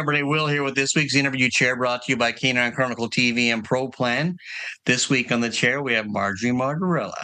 everybody. Will here with this week's interview chair brought to you by Canine Chronicle TV and Pro Plan. This week on the chair, we have Marjorie Martorella.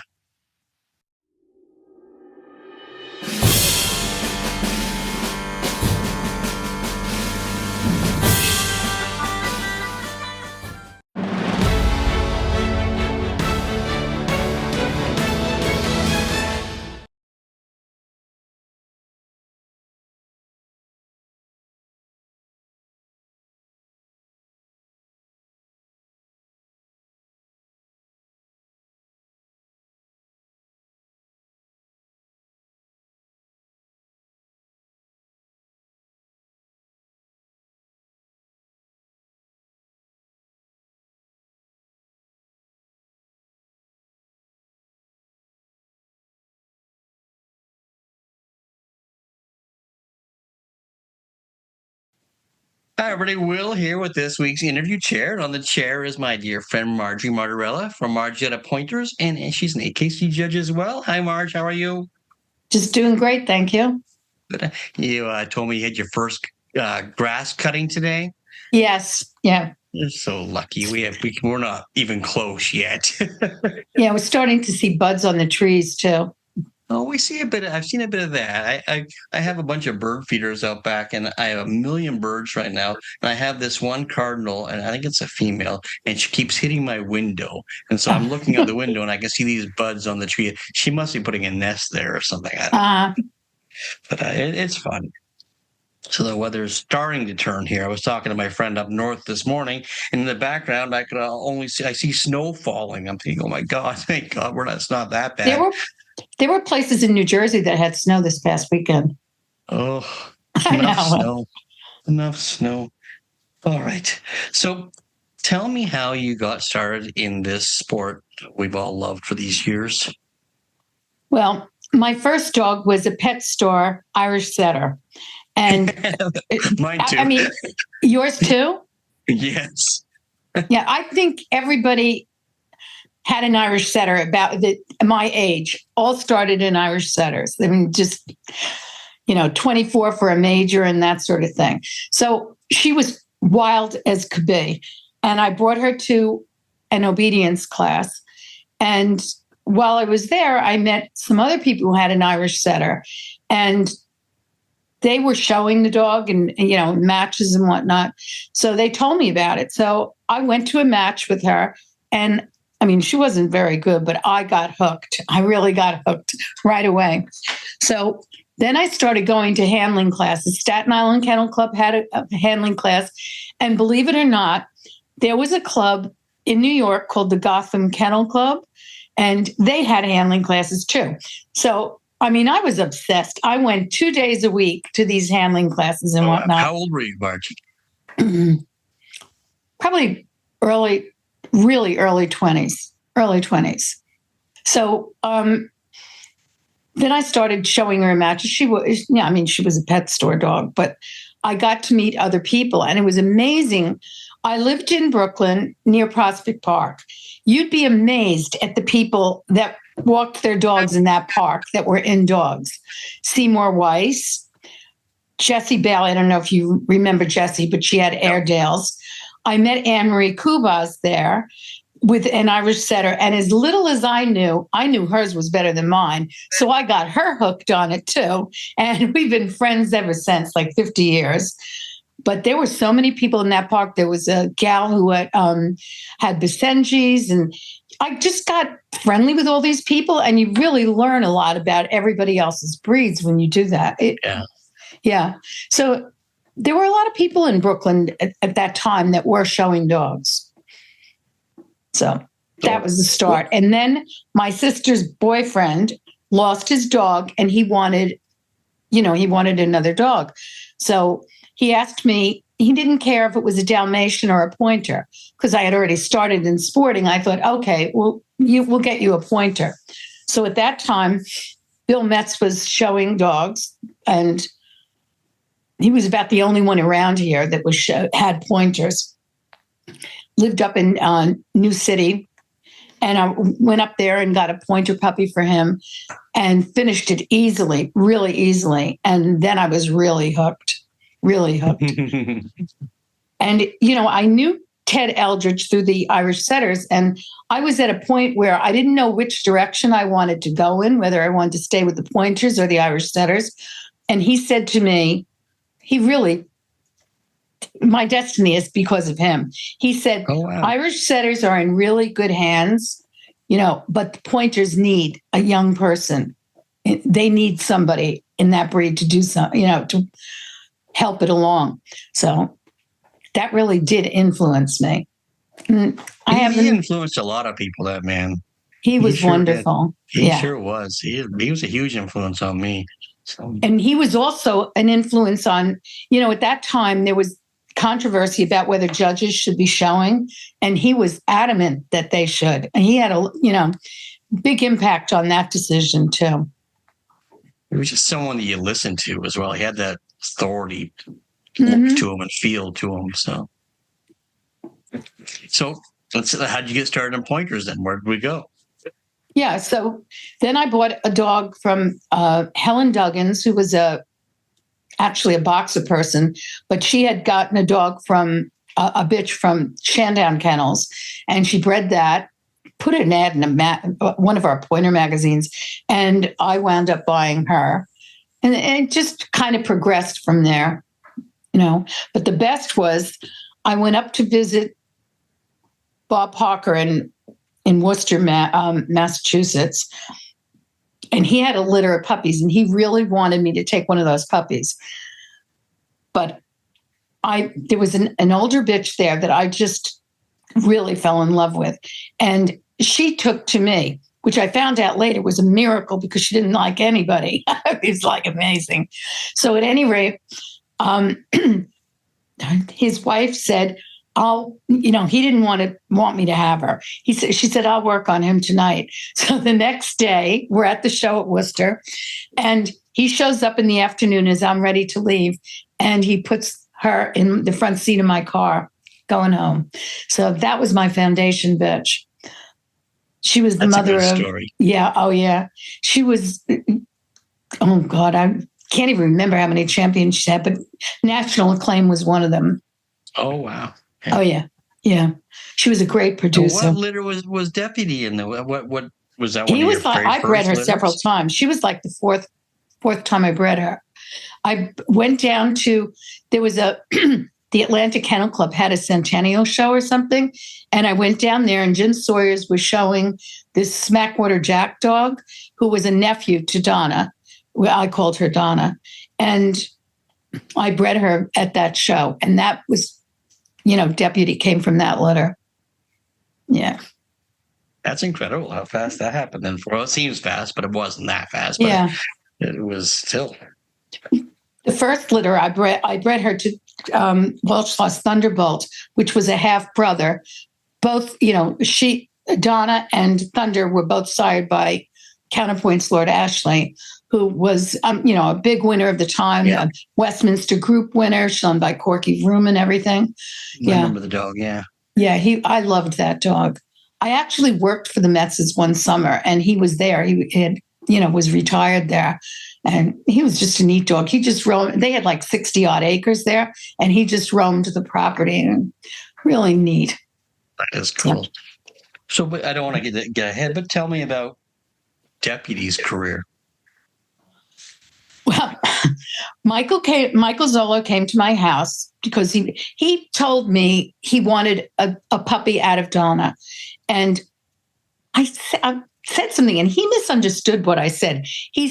Hi, everybody. Will here with this week's interview chair. And on the chair is my dear friend Marjorie Martorella from Margietta Pointers, and she's an AKC judge as well. Hi, Marge. How are you? Just doing great, thank you. Good. You told me you had your first grass cutting today. Yes, yeah. You're so lucky. We're not even close yet. Yeah, we're starting to see buds on the trees too. Oh, we see a bit. I've seen a bit of that. I have a bunch of bird feeders out back, and I have 1 million birds right now. And I have this one cardinal, and I think it's a female, and she keeps hitting my window. And so I'm looking out the window, and I can see these buds on the tree. She must be putting a nest there or something. But it's fun. So the weather's starting to turn here. I was talking to my friend up north this morning, and in the background, I see snow falling. I'm thinking, oh my God, thank God, it's not that bad. There were places in New Jersey that had snow this past weekend. Oh, enough snow. All right. So tell me how you got started in this sport we've all loved for these years. Well, my first dog was a pet store Irish setter. And mine too. I mean, yours too? Yes. Yeah, I think everybody had an Irish setter about my age. All started in Irish setters. I mean, just, 24 for a major and that sort of thing. So she was wild as could be. And I brought her to an obedience class. And while I was there, I met some other people who had an Irish setter. And they were showing the dog and matches and whatnot. So they told me about it. So I went to a match with her, and I mean, she wasn't very good, but I got hooked. I really got hooked right away. So then I started going to handling classes. Staten Island Kennel Club had a handling class. And believe it or not, there was a club in New York called the Gotham Kennel Club, and they had handling classes too. So, I mean, I was obsessed. I went 2 days a week to these handling classes and whatnot. How old were you, Margie? Probably really early 20s. So then I started showing her matches. She was a pet store dog, but I got to meet other people, and it was amazing. I lived in Brooklyn near Prospect Park. You'd be amazed at the people that walked their dogs in that park that were in dogs. Seymour Weiss, Jessie Bale. I don't know if you remember Jessie, but she had Airedales. I met Anne-Marie Kubas there with an Irish setter. And as little as I knew hers was better than mine. So I got her hooked on it too. And we've been friends ever since, like 50 years. But there were so many people in that park. There was a gal who had Basenjis, and I just got friendly with all these people. And you really learn a lot about everybody else's breeds when you do that. Yeah. So there were a lot of people in Brooklyn at that time that were showing dogs. So that was the start. And then my sister's boyfriend lost his dog, and he wanted another dog. So he asked me, he didn't care if it was a Dalmatian or a pointer, because I had already started in sporting. I thought, okay, well, we'll get you a pointer. So at that time, Bill Metz was showing dogs, and he was about the only one around here that had pointers. Lived up in New City, and I went up there and got a pointer puppy for him and finished it easily, really easily. And then I was really hooked. really hooked. And, I knew Ted Eldridge through the Irish Setters. And I was at a point where I didn't know which direction I wanted to go in, whether I wanted to stay with the Pointers or the Irish Setters. And he said to me, my destiny is because of him. He said, Oh, wow. Irish Setters are in really good hands, but the Pointers need a young person. They need somebody in that breed to do something, to help it along. So that really did influence me. He influenced a lot of people, that man. He was wonderful. He sure was. He was a huge influence on me. So. And he was also an influence on, at that time there was controversy about whether judges should be showing, and he was adamant that they should. And he had a, big impact on that decision too. He was just someone that you listened to as well. He had that authority look to him and feel to him. So how'd you get started in Pointers then? Where did we go? Yeah, so then I bought a dog from Helen Duggins, who was actually a boxer person, but she had gotten a dog from a bitch from Shandown Kennels, and she bred that, put an ad in one of our Pointer magazines, and I wound up buying her. And it just kind of progressed from there, But the best was I went up to visit Bob Hawker in Worcester, Massachusetts, and he had a litter of puppies, and he really wanted me to take one of those puppies. But there was an older bitch there that I just really fell in love with, and she took to me, which I found out later was a miracle because she didn't like anybody. It was like amazing. So at any rate, his wife said, he didn't want me to have her. She said, I'll work on him tonight. So the next day we're at the show at Worcester, and he shows up in the afternoon as I'm ready to leave, and he puts her in the front seat of my car going home. So that was my foundation bitch. She was the mother of, story. Yeah. Oh yeah. She was, oh God, I can't even remember how many champions she had, but national acclaim was one of them. Oh, wow. Okay. Oh yeah. Yeah. She was a great producer. What litter was Deputy in? What was that? He was like, I bred her several times. She was like the fourth time I bred her. I went down to, there was the Atlanta Kennel Club had a centennial show or something. And I went down there, and Jim Sawyers was showing this Smackwater Jack dog who was a nephew to Donna. Well, I called her Donna. And I bred her at that show. And that was, Deputy came from that litter. Yeah. That's incredible how fast that happened. And it seems fast, but it wasn't that fast. But yeah. It was still. The first litter I bred her to Welsh Thunderbolt, which was a half brother. Both, Donna and Thunder were both sired by Counterpoint's Lord Ashley, who was, a big winner of the time, a Westminster Group winner, shown by Corky Vroom and everything. I remember the dog, yeah. Yeah, I loved that dog. I actually worked for the Metses one summer, and he was there. He had, was retired there. And he was just a neat dog. He just roamed. They had like 60 odd acres there, and he just roamed the property, and really neat. That is cool. Yeah. So, but I don't want to get ahead, but tell me about Deputy's career. Well, Michael Zolo came to my house because he told me he wanted a puppy out of Donna, and I said something, and he misunderstood what I said. He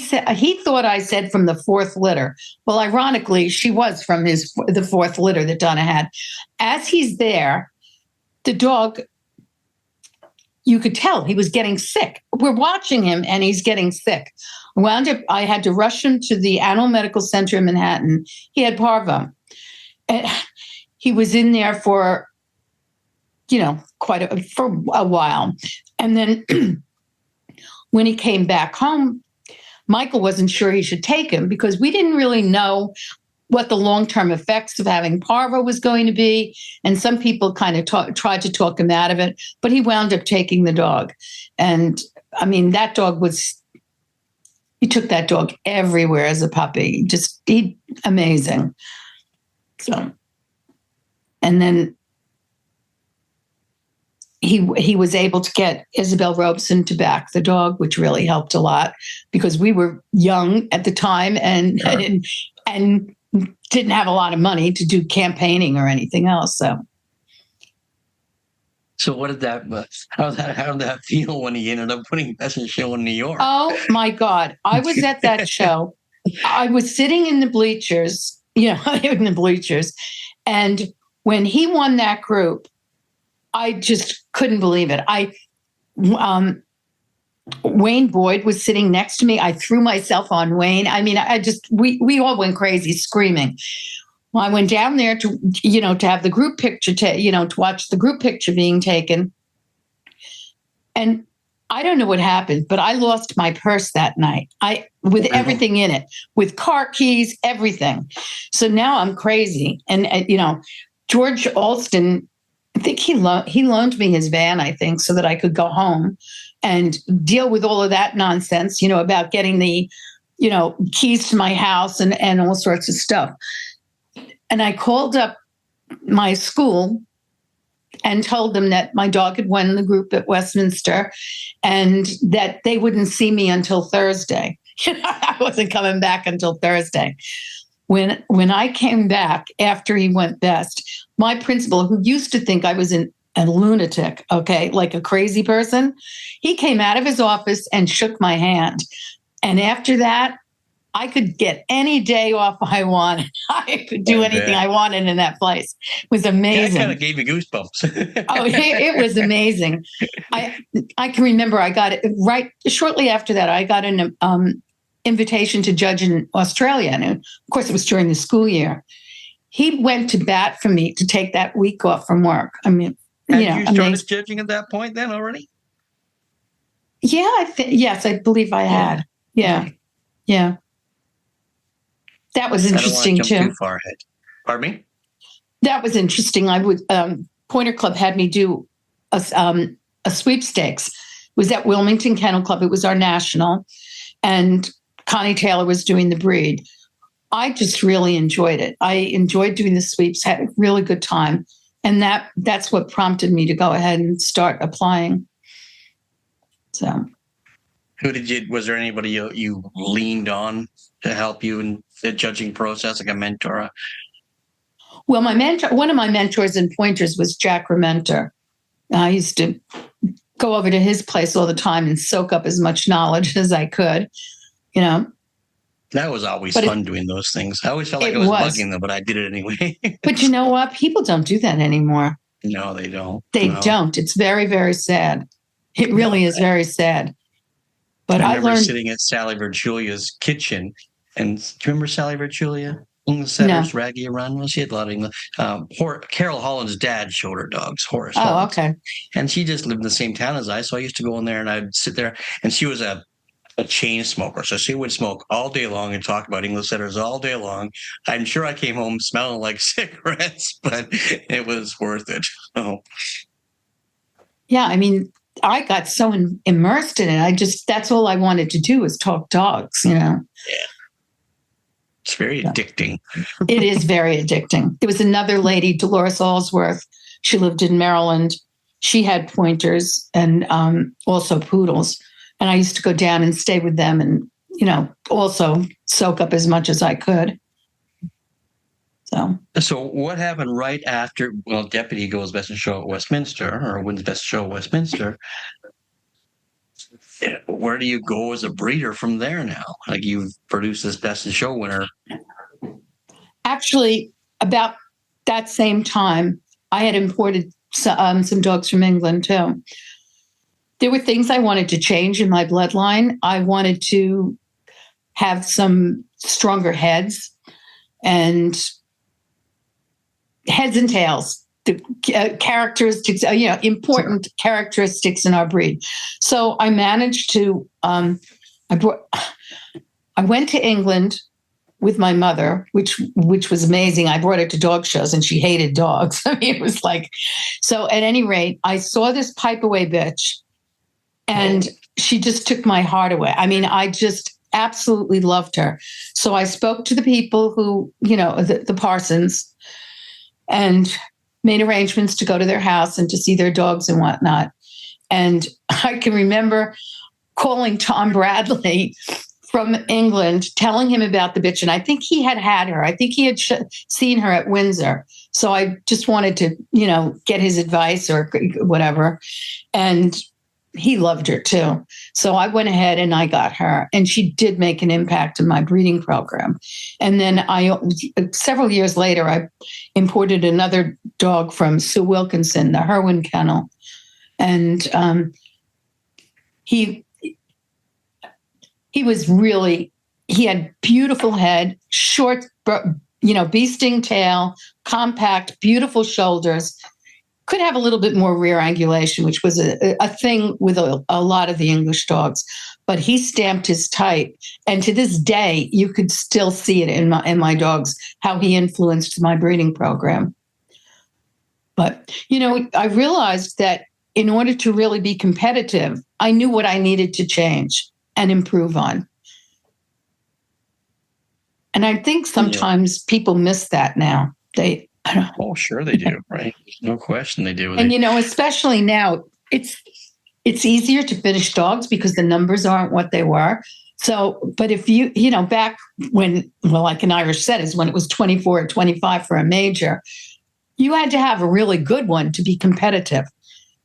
thought I said from the fourth litter. Well, ironically, she was from the fourth litter that Donna had. As he's there, the dog, you could tell he was getting sick. We're watching him, and he's getting sick. I had to rush him to the Animal Medical Center in Manhattan. He had parvo. And he was in there for, for a while. And then when he came back home, Michael wasn't sure he should take him because we didn't really know what the long-term effects of having parvo was going to be. And some people kind of tried to talk him out of it, but he wound up taking the dog. And I mean, he took that dog everywhere as a puppy. He amazing. So, and then he was able to get Isabel Robeson to back the dog, which really helped a lot because we were young at the time and didn't have a lot of money to do campaigning or anything else. So what did that? How did that feel when he ended up winning Best in Show in New York? Oh my God! I was at that show. I was sitting in the bleachers, in the bleachers, and when he won that group, I just couldn't believe it. Wayne Boyd was sitting next to me. I threw myself on Wayne. I mean, we all went crazy screaming. Well, I went down there to have the group picture, to watch the group picture being taken. And I don't know what happened, but I lost my purse that night. With everything in it, with car keys, everything. So now I'm crazy. And George Alston, I think he loaned me his van, I think, so that I could go home and deal with all of that nonsense, about getting the, keys to my house and all sorts of stuff. And I called up my school and told them that my dog had won the group at Westminster and that they wouldn't see me until Thursday. I wasn't coming back until Thursday. When I came back after he went best, my principal, who used to think I was a lunatic, okay, like a crazy person, he came out of his office and shook my hand. And after that, I could get any day off I wanted. I could do anything I wanted in that place. It was amazing. That kind of gave me goosebumps. Oh, it was amazing. I can remember I got it right shortly after that. I got an invitation to judge in Australia. And of course, it was during the school year. He went to bat for me to take that week off from work. I mean, Had you started judging at that point then already? Yeah, yes, I believe I had. Yeah. That was interesting I don't want to jump too. Too far ahead. Pardon me? That was interesting. I would Pointer Club had me do a sweepstakes. It was at Wilmington Kennel Club. It was our national, and Connie Taylor was doing the breed. I just really enjoyed it. I enjoyed doing the sweeps. Had a really good time, and that's what prompted me to go ahead and start applying. So, was there anybody you leaned on to help you in the judging process, like a mentor? Well, one of my mentors in Pointers was Jack Rementer. I used to go over to his place all the time and soak up as much knowledge as I could, That was always fun doing those things. I always felt like I was bugging them, but I did it anyway. But you know what? People don't do that anymore. No, they don't. They don't. It's very, very sad. It really is very sad. But I remember sitting at Sally Virgilia's kitchen, and do you remember Sally Virgilia? English setters, Raggy Run. Well, she had a lot of English. Carol Holland's dad showed her dogs, Horace. Oh, Holland. okay. And she just lived in the same town as I, so I used to go in there and I'd sit there. And she was a chain smoker, so she would smoke all day long and talk about English setters all day long. I'm sure I came home smelling like cigarettes, but it was worth it. Oh. Yeah, I mean, I got so immersed in it. That's all I wanted to do was talk dogs, Yeah. It's very addicting. It is very addicting. There was another lady, Dolores Allsworth. She lived in Maryland. She had pointers and also poodles. And I used to go down and stay with them and, also soak up as much as I could. So what happened right after, Deputy goes Best in Show at Westminster, or wins Best Show at Westminster? Where do you go as a breeder from there now? Like, you've produced this Best in Show winner. Actually, about that same time, I had imported some dogs from England too. There were things I wanted to change in my bloodline. I wanted to have some stronger heads and tails, the characteristics, important characteristics in our breed. So I managed to, I went to England with my mother, which was amazing. I brought her to dog shows and she hated dogs. I mean, it was like, so at any rate, I saw this pipe away bitch and she just took my heart away. I mean, I just absolutely loved her. So I spoke to the people who, the Parsons, and made arrangements to go to their house and to see their dogs and whatnot. And I can remember calling Tom Bradley from England, telling him about the bitch. And I think he had her. I think he had seen her at Windsor. So I just wanted to, get his advice or whatever. And he loved her too. So I went ahead and I got her, and she did make an impact in my breeding program. And then several years later, I imported another dog from Sue Wilkinson, the Herwin Kennel. And he was he had beautiful head, short, bee sting tail, compact, beautiful shoulders. Could have a little bit more rear angulation, which was a thing with a lot of the English dogs, but he stamped his type. And to this day, you could still see it in my dogs, how he influenced my breeding program. But, I realized that in order to really be competitive, I knew what I needed to change and improve on. And I think sometimes people miss that now. I don't know. Oh, sure they do, right? There's no question they do. And, especially now, it's easier to finish dogs because the numbers aren't what they were. So, but if back when, like an Irish setters, when it was 24 or 25 for a major, you had to have a really good one to be competitive,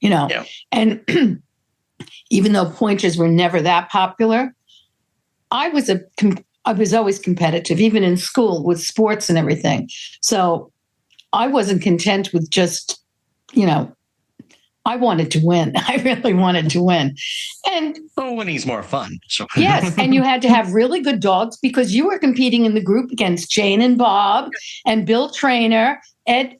Yeah. And even though pointers were never that popular, I was always competitive, even in school with sports and everything. So I wasn't content with just, I wanted to win. I really wanted to win. And winning's more fun. So. Yes. And you had to have really good dogs because you were competing in the group against Jane and Bob and Bill Trainer, Ed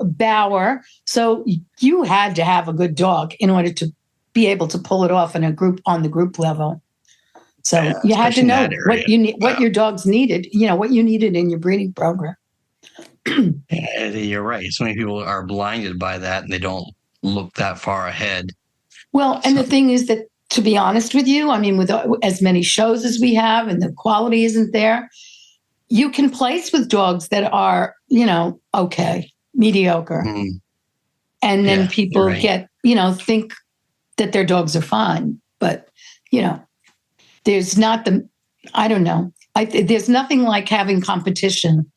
Bauer. So you had to have a good dog in order to be able to pull it off in a group on the group level. So you had to know what your dogs needed, what you needed in your breeding program. Yeah, you're right. So many people are blinded by that and they don't look that far ahead. Well, and the thing is that, to be honest with you, I mean, with as many shows as we have and the quality isn't there, you can place with dogs that are, okay, mediocre. Mm. And then people get, think that their dogs are fine. But, there's not I don't know. There's nothing like having competition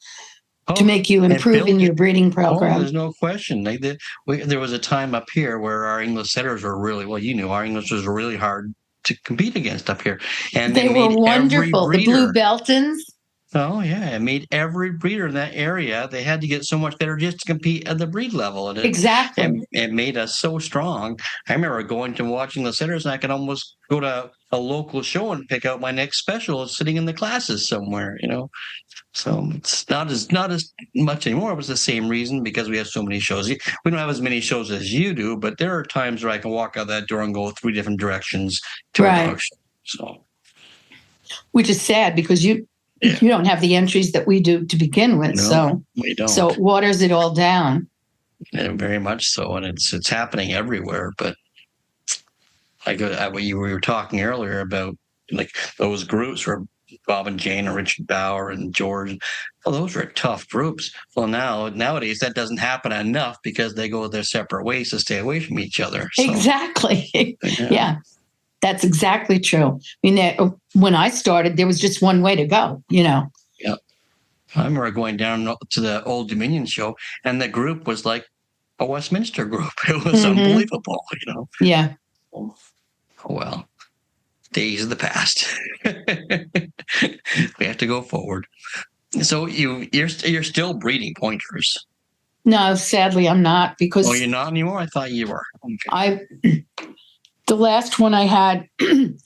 to make you improve in your breeding program. There's no question. There was a time up here where our English setters were really, our English was really hard to compete against up here. And they were wonderful. The Blue Beltons. Oh, yeah. It made every breeder in that area, they had to get so much better just to compete at the breed level. And exactly. It made us so strong. I remember going to watching the setters, and I could almost go to a local show and pick out my next special sitting in the classes somewhere, So it's not as much anymore. It was the same reason because we have so many shows. We don't have as many shows as you do, but there are times where I can walk out that door and go 3 different directions to a dog show. So, which is sad because you don't have the entries that we do to begin with. No, so we don't. So it waters it all down. Yeah, very much so, and it's happening everywhere. But we were talking earlier about like those groups where Bob and Jane and Richard Bauer and George. Well, those were tough groups. Well, nowadays that doesn't happen enough because they go their separate ways to stay away from each other. So, exactly. Yeah, that's exactly true. I mean, when I started, there was just one way to go, Yeah. I remember going down to the Old Dominion show, and the group was like a Westminster group. It was unbelievable, Yeah. Oh, well. Days of the past. We have to go forward. So you're still breeding pointers? No, sadly, I'm not because. Oh, you're not anymore? I thought you were. Okay. The last one I had,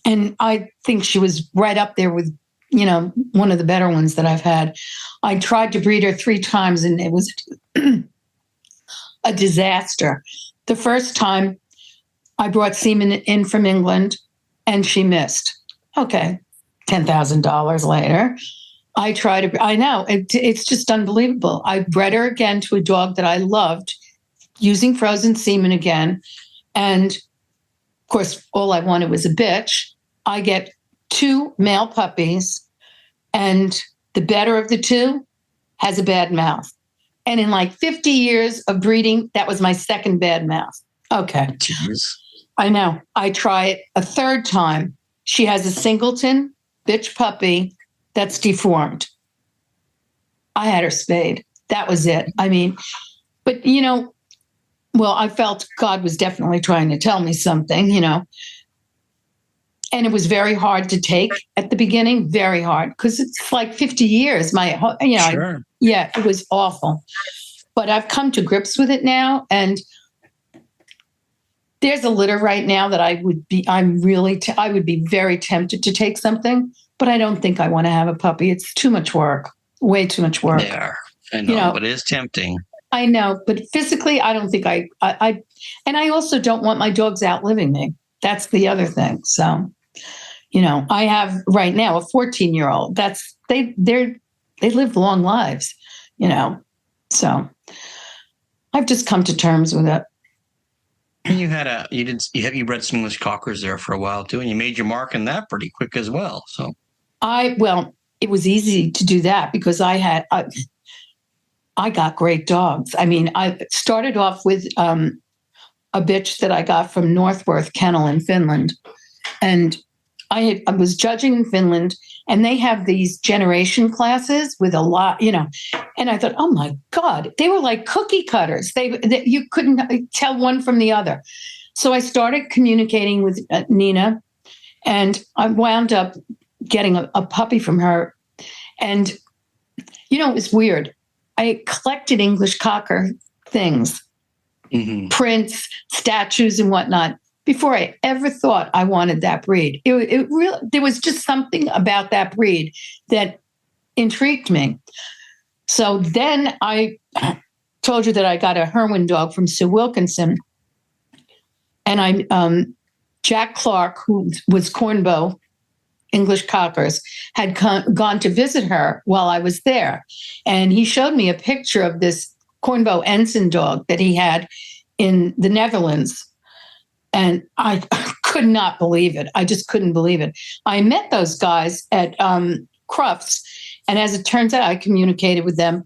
and I think she was right up there with, one of the better ones that I've had. I tried to breed her 3 times, and it was a disaster. The first time, I brought semen in from England. And she missed. Okay, $10,000 later. I know, it's just unbelievable. I bred her again to a dog that I loved, using frozen semen again. And of course, all I wanted was a bitch. I get 2 male puppies, and the better of the 2 has a bad mouth. And in like 50 years of breeding, that was my second bad mouth. Okay. Jeez. I know. I try it a third time. She has a singleton bitch puppy that's deformed. I had her spayed. That was it. I mean, but I felt God was definitely trying to tell me something, and it was very hard to take at the beginning, very hard, because it's like 50 years. Sure. It was awful. But I've come to grips with it now, and there's a litter right now that I would be very tempted to take something, but I don't think I want to have a puppy. It's too much work, way too much work. They are. I know, but it is tempting. I know, but physically, I don't think I, and I also don't want my dogs outliving me. That's the other thing. So, I have right now a 14-year-old. They live long lives, so I've just come to terms with it. And you bred some English Cockers there for a while too, and you made your mark in that pretty quick as well. So it was easy to do that because I got great dogs. I mean, I started off with a bitch that I got from Northworth Kennel in Finland, and I was judging in Finland, and they have these generation classes with a lot, and I thought, oh my God, they were like cookie cutters. You couldn't tell one from the other. So I started communicating with Nina, and I wound up getting a puppy from her. And, it was weird. I collected English Cocker things, prints, statues, and whatnot, before I ever thought I wanted that breed. It really, there was just something about that breed that intrigued me. So then I told you that I got a Herwin dog from Sue Wilkinson, and Jack Clark, who was Cornbow English Cockers, had gone to visit her while I was there, and he showed me a picture of this Cornbow Ensign dog that he had in the Netherlands. And I could not believe it. I just couldn't believe it. I met those guys at Crufts, and as it turns out, I communicated with them.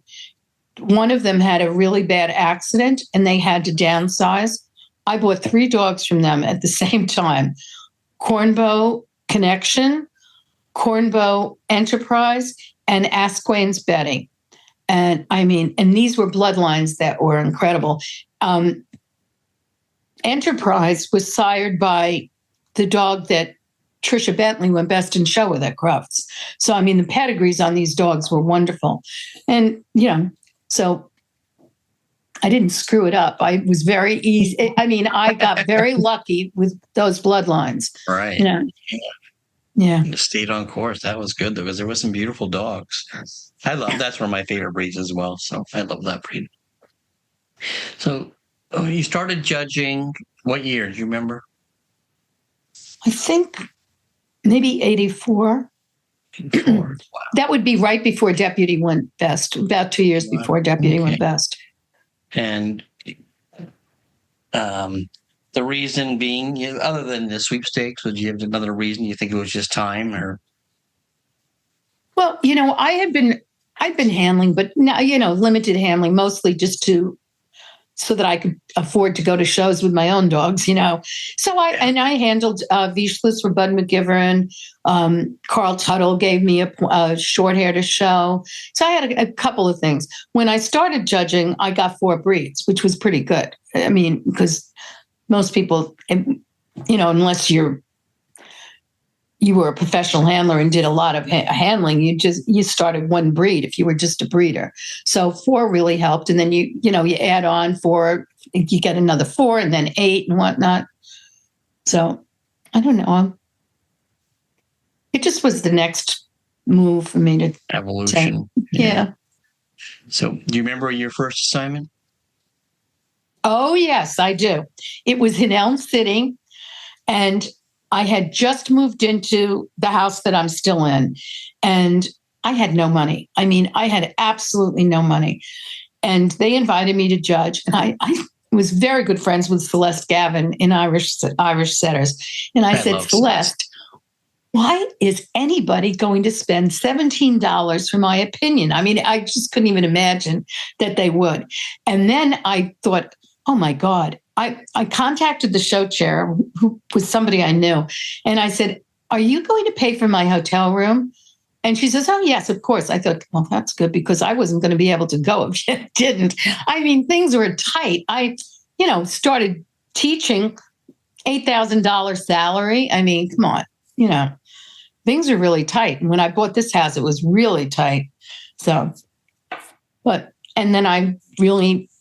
One of them had a really bad accident, and they had to downsize. I bought 3 dogs from them at the same time: Cornbow Connection, Cornbow Enterprise, and Asquane's Betty. And these were bloodlines that were incredible. Enterprise was sired by the dog that Trisha Bentley went best in show with at Crufts. So, the pedigrees on these dogs were wonderful. And, so I didn't screw it up. I was very easy. I got very lucky with those bloodlines. Right. Yeah. You stayed on course. That was good, though, because there were some beautiful dogs. That's one of my favorite breeds as well. So I love that breed. So you started judging what year? Do you remember? I think maybe 84. 84. Wow. That would be right before Deputy went best, about 2 years before Deputy went best. And the reason being, other than the sweepstakes, would you have another reason? You think it was just time, or? Well, I've been handling, but now, limited handling, mostly just so that I could afford to go to shows with my own dogs, So I handled Vicious for Bud McGivern. Carl Tuttle gave me a short hair to show. So I had a couple of things. When I started judging, I got 4 breeds, which was pretty good. Because most people, unless you were a professional handler and did a lot of handling, you started 1 breed if you were just a breeder. So 4 really helped. And then you add on 4, you get another 4 and then 8 and whatnot. So I don't know. It just was the next move for me to evolution. Yeah. So do you remember your first assignment? Oh, yes, I do. It was in Elm City, and I had just moved into the house that I'm still in, and I had no money. I had absolutely no money. And they invited me to judge, and I was very good friends with Celeste Gavin in Irish Setters. And I said, Celeste, why is anybody going to spend $17 for my opinion? I mean, I just couldn't even imagine that they would. And then I thought, oh my God. I contacted the show chair, who was somebody I knew, and I said, are you going to pay for my hotel room? And she says, oh, yes, of course. I thought, well, that's good, because I wasn't going to be able to go if she didn't. I mean, things were tight. I, started teaching, $8,000 salary. I mean, come on, things are really tight. And when I bought this house, it was really tight. So, and then I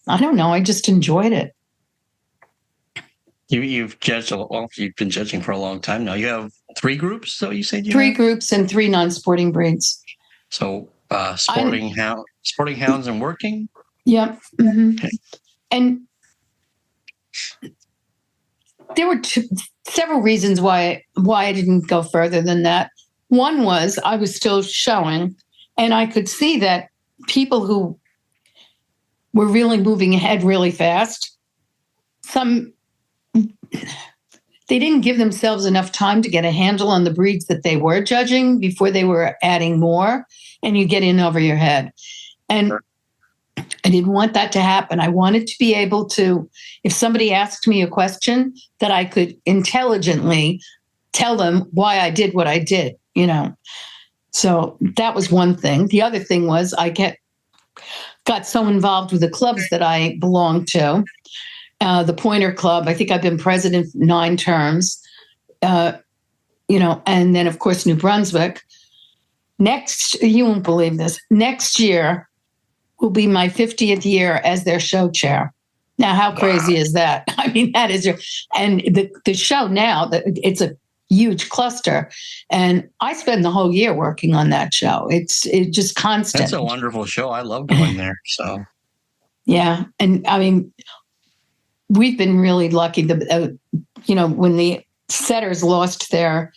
don't know, I just enjoyed it. You've judged, you've been judging for a long time now. You have 3 groups, so you said you Three have? groups and 3 non-sporting breeds. So sporting hounds and working? Yep. Mm-hmm. Okay. And there were several reasons why I didn't go further than that. One was I was still showing, and I could see that people who were really moving ahead really fast, they didn't give themselves enough time to get a handle on the breeds that they were judging before they were adding more, and you get in over your head. And I didn't want that to happen. I wanted to be able to, if somebody asked me a question, that I could intelligently tell them why I did what I did, So that was one thing. The other thing was I got so involved with the clubs that I belonged to. The Pointer Club, I think I've been president 9 terms, and then, of course, New Brunswick. You won't believe this, next year will be my 50th year as their show chair. Now, how crazy is that? I mean, that is and the show now, it's a huge cluster, and I spend the whole year working on that show. It's just constant. That's a wonderful show. I love going there. So, yeah. And I mean, we've been really lucky. When the setters lost their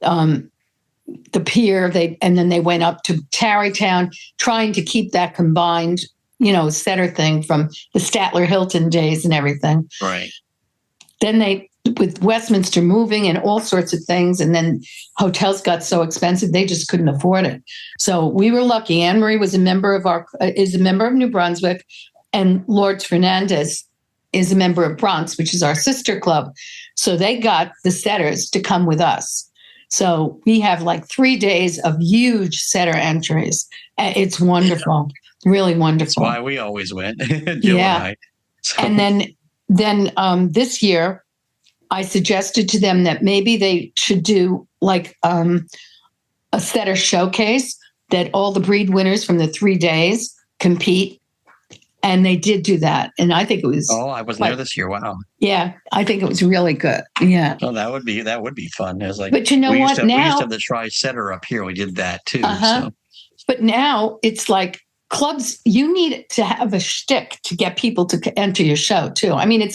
the pier, and then they went up to Tarrytown, trying to keep that combined, setter thing from the Statler Hilton days and everything. Right. Then with Westminster moving and all sorts of things, and then hotels got so expensive they just couldn't afford it. So we were lucky. Anne Marie was is a member of New Brunswick, and Lords Fernandez is a member of Bronx, which is our sister club. So they got the setters to come with us. So we have like 3 days of huge setter entries. It's wonderful, really wonderful. That's why we always went. Jill and I. So. And then this year, I suggested to them that maybe they should do like a setter showcase, that all the breed winners from the 3 days compete. And they did do that. And I think it was. Oh, I was there this year. Wow. Yeah. I think it was really good. Yeah. Oh, that would be fun. It was like, but you know what? We used to have the tri-setter up here. We did that too. So. But now it's like clubs, you need to have a shtick to get people to enter your show too. I mean,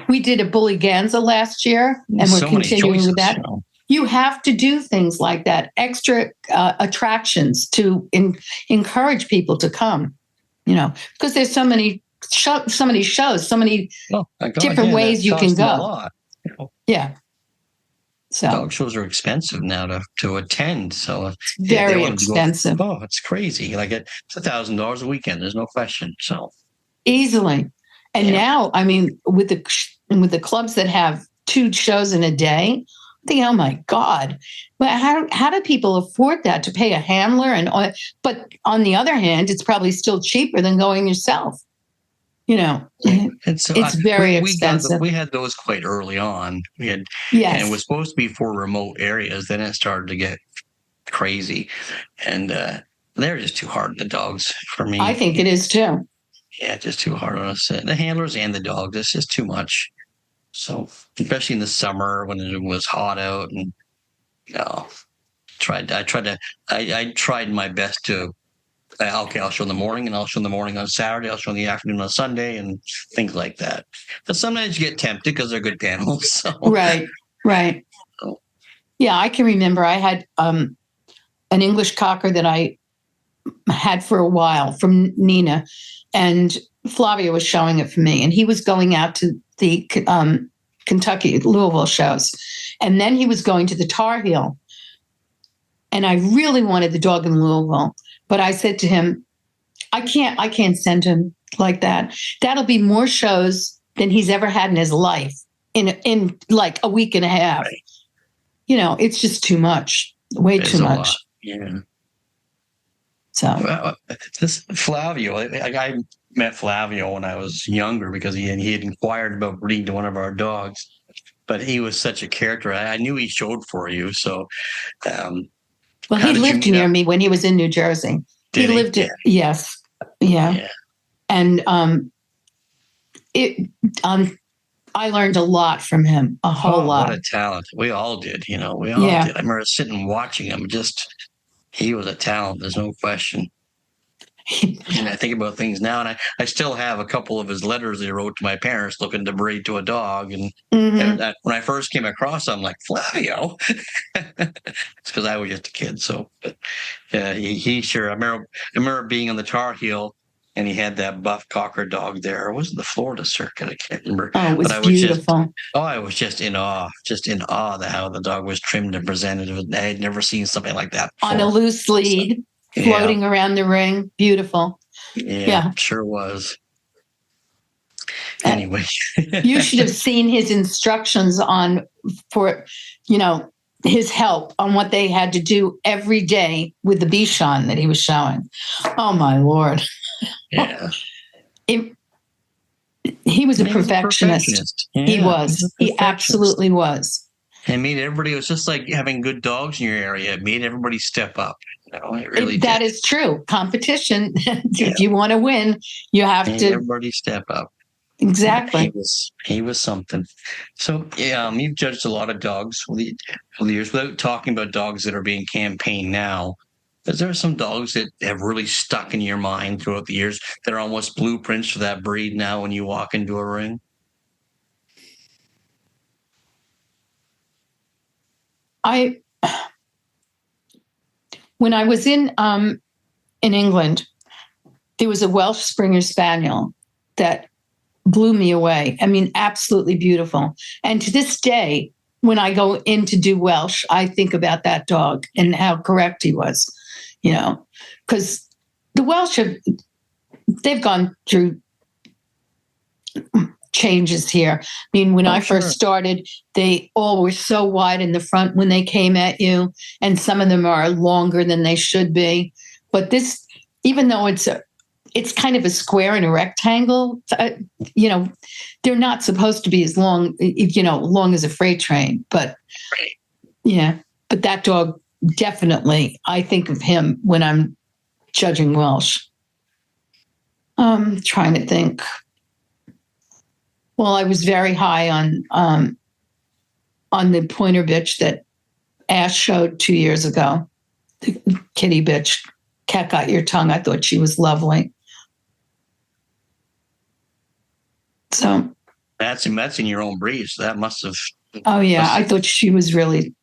we did a Bullyganza last year, and we're continuing with that. You have to do things like that, extra attractions to encourage people to come. Because there's so many shows, so many different ways you can go. Yeah. So dog shows are expensive now to attend. So it's very expensive. It's crazy. Like it's $1,000 a weekend. There's no question. So easily. And now, I mean, with the clubs that have 2 shows in a day, I think, oh my God, but how do people afford that, to pay a handler? But on the other hand, it's probably still cheaper than going yourself. It's very expensive. We had those quite early on. And it was supposed to be for remote areas. Then it started to get crazy, and they're just too hard, the dogs, for me. I think it is too. Yeah, just too hard on us. The handlers and the dogs, it's just too much. So, especially in the summer when it was hot out, and I tried my best to. I'll show in the morning, and I'll show in the morning on Saturday. I'll show in the afternoon on Sunday, and things like that. But sometimes you get tempted because they're good panels. So. Right. So. Yeah, I can remember I had an English cocker that I had for a while from Nina, and Flavia was showing it for me, and he was going out to the Kentucky, Louisville shows, and then he was going to the Tar Heel. And I really wanted the dog in Louisville, but I said to him, I can't send him like that. That'll be more shows than he's ever had in his life in like a week and a half. Right. It's just too much, way It's too a much. lot. Yeah. So Well, this Flavio, I met Flavio when I was younger because he had inquired about breeding to one of our dogs, but he was such a character. I knew he showed for you. So, well, how he did you lived meet near up? me when he was in New Jersey. He Did he? lived Yeah. yes. Yeah. Yeah. And it I learned a lot from him, a whole lot. What a talent. We all did, we all Yeah. did. I remember sitting watching him, he was a talent. There's no question. And I think about things now, and I still have a couple of his letters he wrote to my parents looking to breed to a dog. And, when I first came across him, I'm like, Flavio. It's because I was just a kid. So, but yeah, he sure. I remember being on the Tar Heel, and he had that buff cocker dog there. Or was it the Florida circuit? I can't remember. Oh, it was but beautiful. I was just in awe that how the dog was trimmed and presented. I had never seen something like that before. On a loose lead, floating around the ring. Beautiful. Yeah, sure was. Anyway. You should have seen his instructions for his help on what they had to do every day with the Bichon that he was showing. Oh my Lord. Yeah. He was a perfectionist. Yeah, he was. He absolutely was. And made everybody, it was just like having good dogs in your area. It made everybody step up. It really did. That is true. Competition. If you want to win, you have to. Everybody step up. Exactly. He was something. So, you've judged a lot of dogs over the years. Without talking about dogs that are being campaigned now, is there some dogs that have really stuck in your mind throughout the years that are almost blueprints for that breed now when you walk into a ring? When I was in England, there was a Welsh Springer Spaniel that blew me away. I mean, absolutely beautiful. And to this day, when I go in to do Welsh, I think about that dog and how correct he was, because the Welsh they've gone through changes here. I mean, when I first started, they all were so wide in the front when they came at you, and some of them are longer than they should be. But this, even though it's kind of a square and a rectangle, they're not supposed to be as long, long as a freight train. But but that dog, definitely, I think of him when I'm judging Welsh. I'm trying to think. Well, I was very high on the pointer bitch that Ash showed 2 years ago. The kitty bitch, Cat Got Your Tongue. I thought she was lovely. So that's in your own breed. So that must have. Oh yeah, I thought she was really.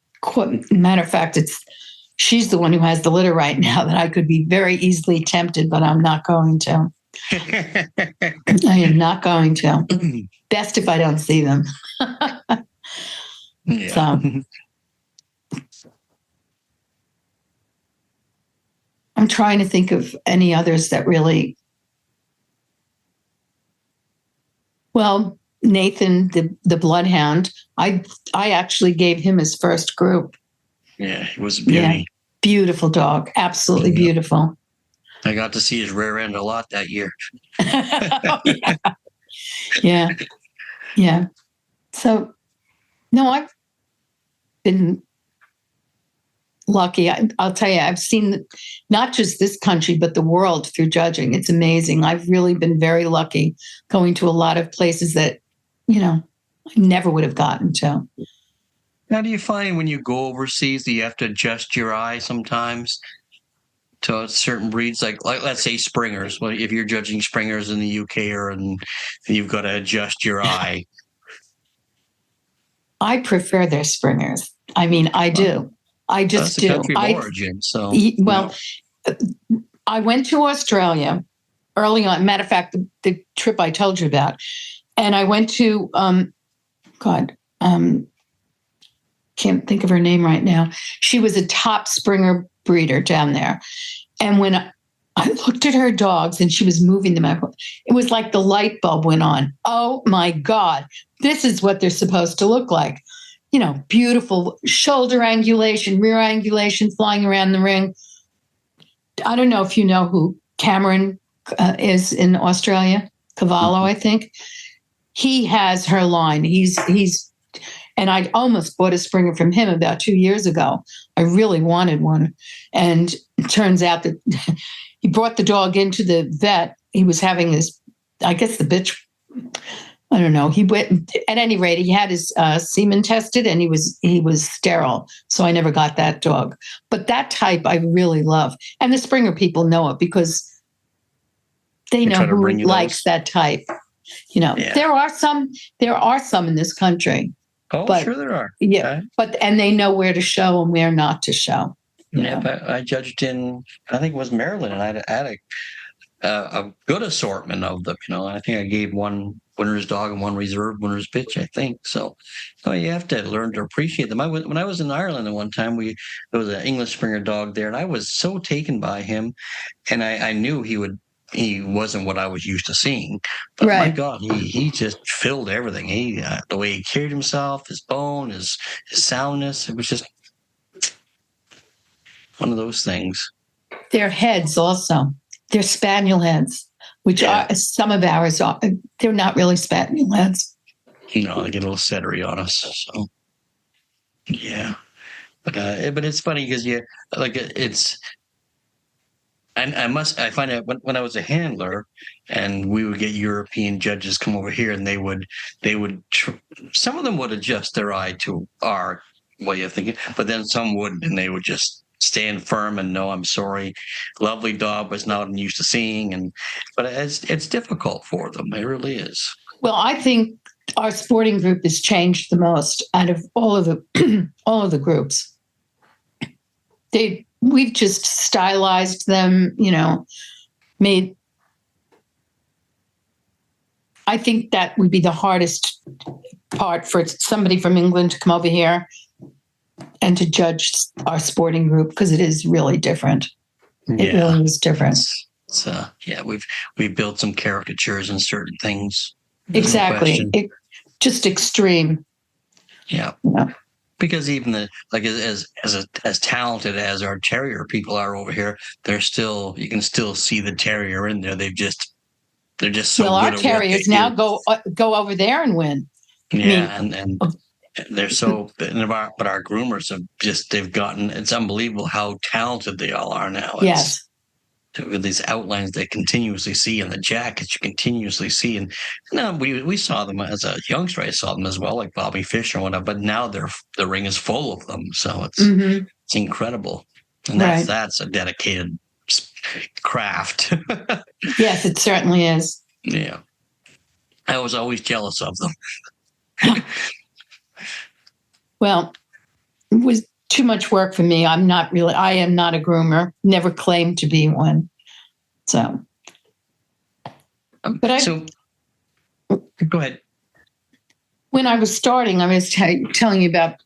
Matter of fact, she's the one who has the litter right now that I could be very easily tempted, but I'm not going to. I am not going to. Best if I don't see them. So I'm trying to think of any others that really. Well, Nathan, the bloodhound, I actually gave him his first group. Yeah, he was a beauty. Yeah, beautiful dog, absolutely beautiful. I got to see his rear end a lot that year. Yeah. So, no, I've been lucky. I'll tell you, I've seen not just this country, but the world through judging. It's amazing. I've really been very lucky going to a lot of places that, I never would have gotten to. How do you find when you go overseas that you have to adjust your eye sometimes to certain breeds? Like let's say Springers. Well, if you're judging Springers in the UK you've got to adjust your eye. I prefer their Springers. I mean, I do. I just do. Country of origin. So I went to Australia early on. Matter of fact, the trip I told you about, and I went to can't think of her name right now. She was a top Springer breeder down there. And when I looked at her dogs and she was moving them, it was like the light bulb went on. Oh my God, this is what they're supposed to look like. Beautiful shoulder angulation, rear angulation, flying around the ring. I don't know if you know who Cameron is in Australia, Cavallo, I think. He has her line. And I almost bought a Springer from him about 2 years ago. I really wanted one. And it turns out that he brought the dog into the vet. He was having his, I guess the bitch, I don't know. He went, at any rate, he had his semen tested and he was sterile. So I never got that dog. But that type I really love. And the Springer people know it because they know who likes that type. Yeah. There are some in this country. Oh, but, sure there are. Yeah, and they know where to show and where not to show. But I judged in, I think it was Maryland, and I had a good assortment of them. I think I gave one winner's dog and one reserve winner's bitch, I think. So you have to learn to appreciate them. When I was in Ireland at one time, there was an English Springer dog there, and I was so taken by him, and I knew he wasn't what I was used to seeing. But my God, he just filled everything. The way he carried himself, his bone, his soundness, it was just one of those things. Their heads also. They're spaniel heads, which are some of ours are. They're not really spaniel heads. They get a little settery on us. So, yeah. But it's funny because it's. And I find out when I was a handler, and we would get European judges come over here, and they would some of them would adjust their eye to our way of thinking, but then some wouldn't, and they would just stand firm and no, I'm sorry, lovely dog, but it's not what I'm used to seeing, but it's difficult for them. It really is. Well, I think our sporting group has changed the most out of all of the groups. We've just stylized them, made. I think that would be the hardest part for somebody from England to come over here and to judge our sporting group, because it is really different. It really is different. We've built some caricatures and certain things. Exactly. Just extreme. Yeah. Because even as talented as our terrier people are over here, you can still see the terrier in there. They're just so well. Our terriers now go over there and win. Yeah, and they're so. But our groomers they've gotten. It's unbelievable how talented they all are now. Yes. With these outlines they continuously see, and the jackets you continuously see, and now we saw them as a youngster. I saw them as well, like Bobby Fischer and whatnot. But now the ring is full of them, so it's incredible, and that's a dedicated craft. Yes, it certainly is. Yeah, I was always jealous of them. Well, it was too much work for me. I am not a groomer, never claimed to be one. So, go ahead. When I was starting, I was telling you about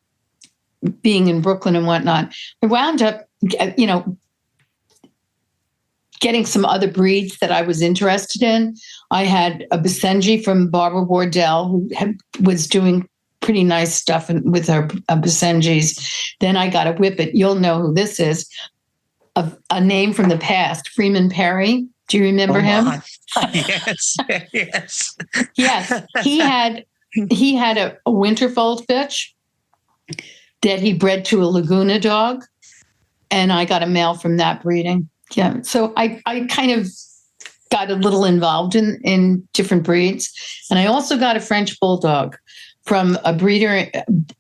being in Brooklyn and whatnot. I wound up, getting some other breeds that I was interested in. I had a Basenji from Barbara Wardell, who was doing pretty nice stuff with her Basenjis. Then I got a Whippet. You'll know who this is. A name from the past, Freeman Perry. Do you remember him? Yes, yes. Yes. He had a Winterfold bitch that he bred to a Laguna dog, and I got a male from that breeding. Yeah. So I kind of got a little involved in different breeds. And I also got a French Bulldog from a breeder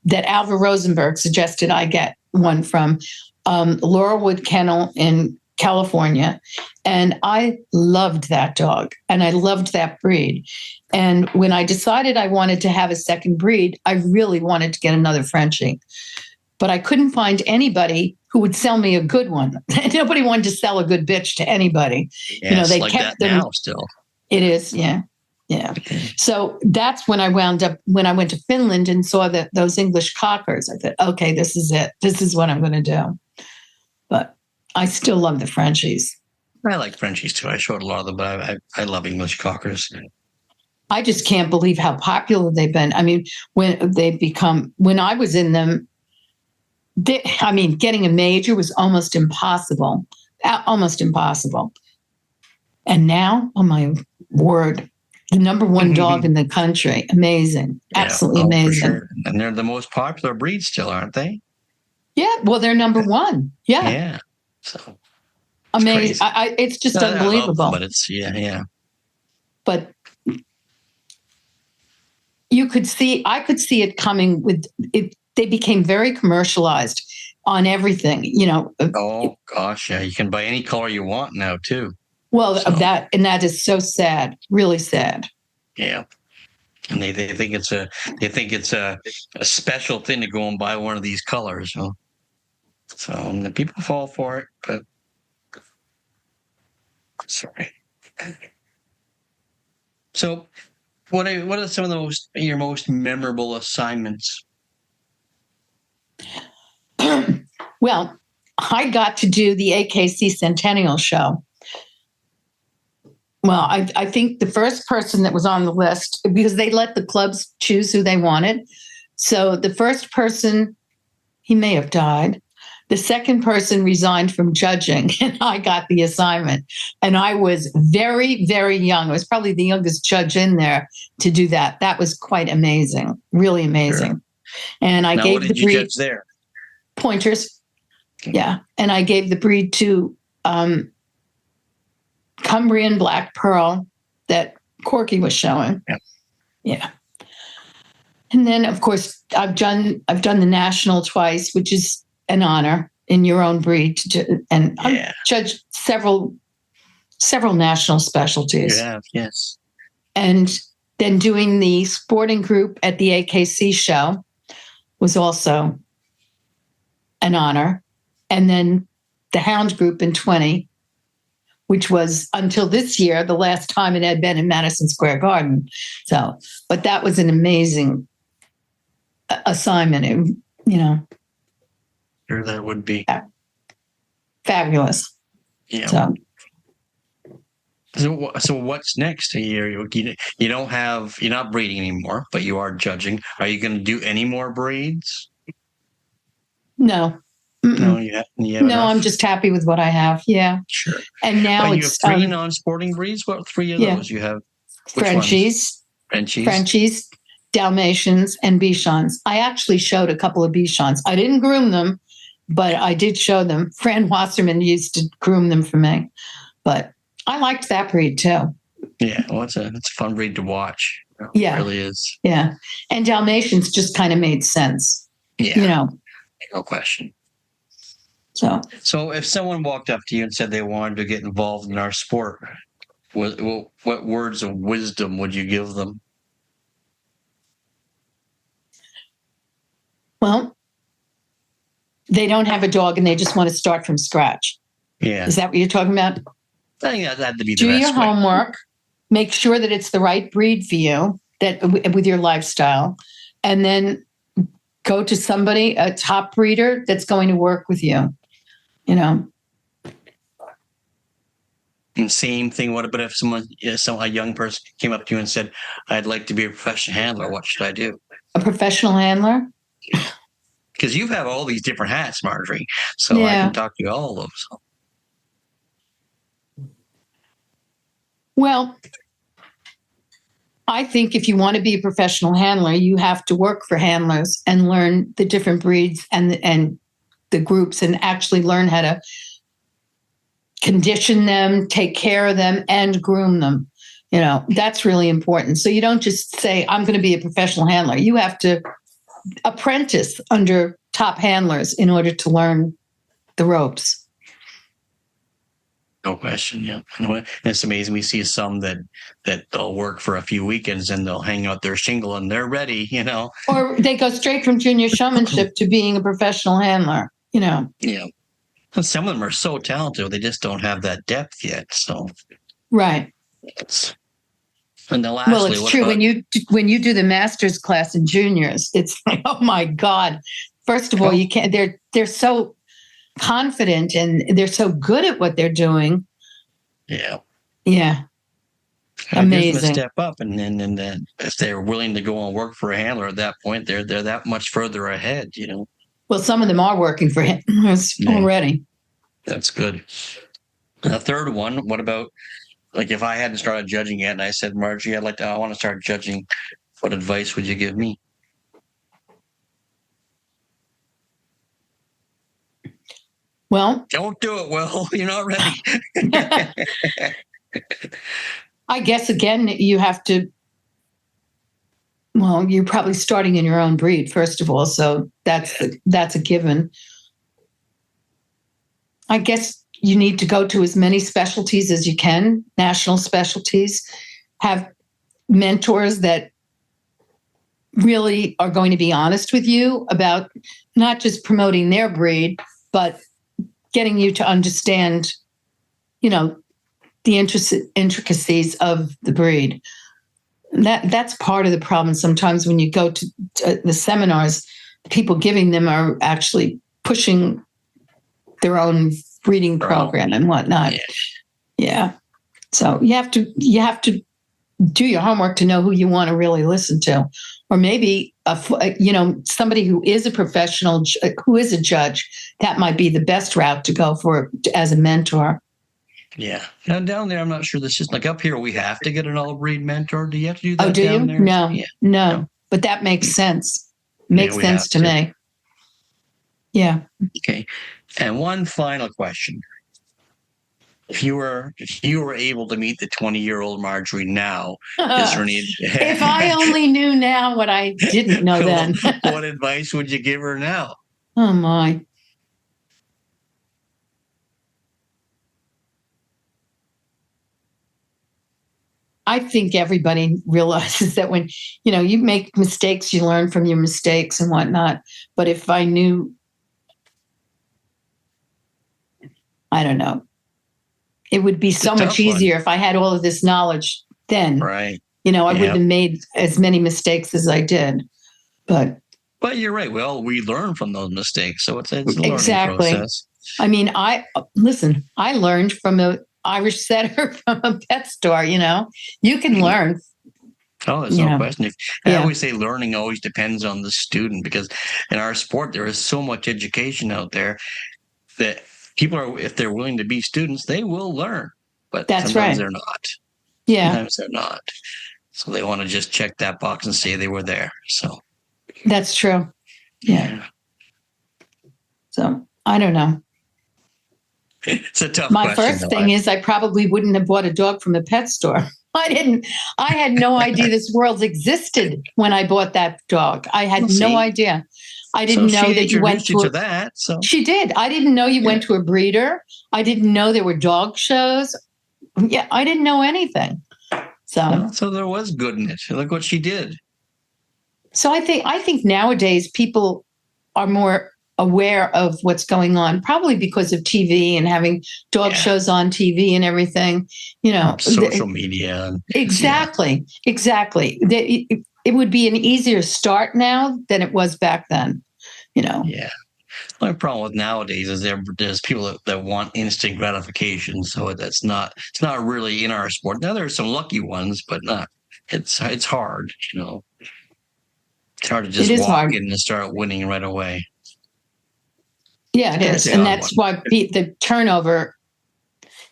that Alva Rosenberg suggested I get one from, Laurelwood Kennel in California. And I loved that dog and I loved that breed. And when I decided I wanted to have a second breed, I really wanted to get another Frenchie. But I couldn't find anybody who would sell me a good one. Nobody wanted to sell a good bitch to anybody. Yeah, they like kept that them now still. It is, yeah. Yeah. So that's when I wound up, when I went to Finland and saw those English cockers, I thought, okay, this is it. This is what I'm going to do. But I still love the Frenchies. I like Frenchies too. I showed a lot of them, but I love English cockers. I just can't believe how popular they've been. I mean, when I was in them, getting a major was almost impossible. Almost impossible. And now, oh my word, the number one dog in the country. Amazing. Absolutely amazing. For sure. And they're the most popular breed still, aren't they? Yeah. Well, they're number one. Yeah. Yeah. So amazing. It's just unbelievable. Them, but it's, yeah. But I could see it coming with it. They became very commercialized on everything, Oh gosh. Yeah. You can buy any color you want now too. Well, that is so sad, really sad. Yeah, and they think it's a special thing to go and buy one of these colors. So the people fall for it, but sorry. So, what are some of your most memorable assignments? Well, I got to do the AKC Centennial Show. Well, I think the first person that was on the list, because they let the clubs choose who they wanted. So the first person, he may have died. The second person resigned from judging, and I got the assignment. And I was very, very young. I was probably the youngest judge in there to do that. That was quite amazing, really amazing. Sure. And I gave the breed judge there? Pointers. Okay. Yeah. And I gave the breed to Cumbrian Black Pearl that Corky was showing. Yeah. And then, of course, I've done the national twice, which is an honor in your own breed. I've judged several national specialties. Yeah. Yes. And then doing the sporting group at the AKC show was also an honor. And then the hound group in 20, which was until this year, the last time it had been in Madison Square Garden. So, but that was an amazing assignment, Sure, that would be. Fabulous. Yeah. So what's next? You're not breeding anymore, but you are judging. Are you going to do any more breeds? No. No, you have no, enough? I'm just happy with what I have. Yeah. Sure. And now you have 3 non-sporting breeds. What 3 of those you have? Frenchies, Dalmatians, and Bichons. I actually showed a couple of Bichons. I didn't groom them, but I did show them. Fran Wasserman used to groom them for me, but I liked that breed too. Yeah, well, it's a fun breed to watch. It really is. Yeah, and Dalmatians just kind of made sense. Yeah, no question. So if someone walked up to you and said they wanted to get involved in our sport, what words of wisdom would you give them? Well, they don't have a dog and they just want to start from scratch. Yeah. Is that what you're talking about? I think that had to be the Do best your homework. Make sure that it's the right breed for you, that with your lifestyle, and then go to a top breeder that's going to work with you. And same thing. What about if a young person came up to you and said, "I'd like to be a professional handler. What should I do?" A professional handler? Because you have all these different hats, Marjorie. So I can talk to you all of them. Well, I think if you want to be a professional handler, you have to work for handlers and learn the different breeds and the groups, and actually learn how to condition them, take care of them, and groom them. That's really important. So you don't just say, I'm going to be a professional handler. You have to apprentice under top handlers in order to learn the ropes. No question. Yeah. It's amazing. We see some that they'll work for a few weekends and they'll hang out their shingle and they're ready, Or they go straight from junior showmanship to being a professional handler, Yeah. And some of them are so talented, they just don't have that depth yet. So. Right. And then Well, lastly, it's what true. about When you do the master's class in juniors, it's like, oh my God. First of all, you can't, they're so confident and they're so good at what they're doing. yeah. Yeah. It gives them a Amazing. step up, and then if they're willing to go and work for a handler at that point, they're that much further ahead. Well, some of them are working for him already. That's good. The third one, what about like if I hadn't started judging yet, and I said, Margie, I want to start judging. What advice would you give me? Well, Don't do it, Will. You're not ready. I guess again, you have to. Well, you're probably starting in your own breed, first of all. So that's a given. I guess you need to go to as many specialties as you can, national specialties, have mentors that really are going to be honest with you about not just promoting their breed, but getting you to understand, the intricacies of the breed. That's part of the problem. Sometimes when you go to the seminars, the people giving them are actually pushing their own breeding program and whatnot. Yeah. So you have to do your homework to know who you want to really listen to, or maybe somebody who is a professional, who is a judge. That might be the best route to go for as a mentor. Yeah. And down there, I'm not sure this is like up here. We have to get an all breed mentor. Do you have to do that? Oh, do down you? there? No, Yeah. no. But that makes sense. Makes sense to me. Yeah. Okay. And one final question. If you were able to meet the 20-year-old Marjorie now, is there any? If I only knew now what I didn't know then. What advice would you give her now? Oh my. I think everybody realizes that when, you make mistakes, you learn from your mistakes and whatnot. But if I knew, I don't know, it would be so much easier if I had all of this knowledge then. Right. I wouldn't have made as many mistakes as I did. But you're right. Well, we learn from those mistakes. So it's a learning process. I mean, I learned from an Irish setter from a pet store, you can learn. Oh, there's no question. I always say learning always depends on the student, because in our sport, there is so much education out there that people if they're willing to be students, they will learn. But sometimes they're not. Yeah. Sometimes they're not. So they want to just check that box and say they were there. So that's true. Yeah. So I don't know. It's a tough My question. first thing is I probably wouldn't have bought a dog from a pet store. I had no idea this world existed when I bought that dog. I had no idea. I didn't know that you went to that. So she did. I didn't know you went to a breeder. I didn't know there were dog shows. Yeah, I didn't know anything. So there was good in it. Look what she did. So I think nowadays people are more aware of what's going on, probably because of TV and having dog shows on TV and everything, social media. Exactly. It would be an easier start now than it was back then, Yeah. The only problem with nowadays is there's people that want instant gratification. So it's not really in our sport. Now there's some lucky ones, but not. It's hard, It's hard to just walk in and start winning right away. Yeah, it is. And that's why the turnover,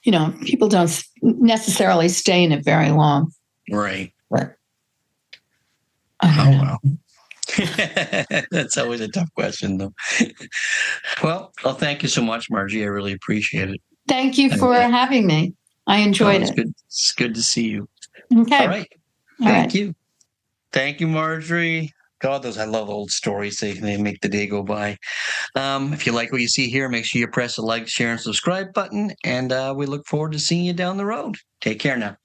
people don't necessarily stay in it very long. Right. But wow. That's always a tough question, though. Well, thank you so much, Margie. I really appreciate it. Thank you for having me. I enjoyed it. Good. It's good to see you. Okay. All right. Thank you. Thank you, Marjorie. God, I love old stories. They make the day go by. If you like what you see here, make sure you press the like, share, and subscribe button. And we look forward to seeing you down the road. Take care now.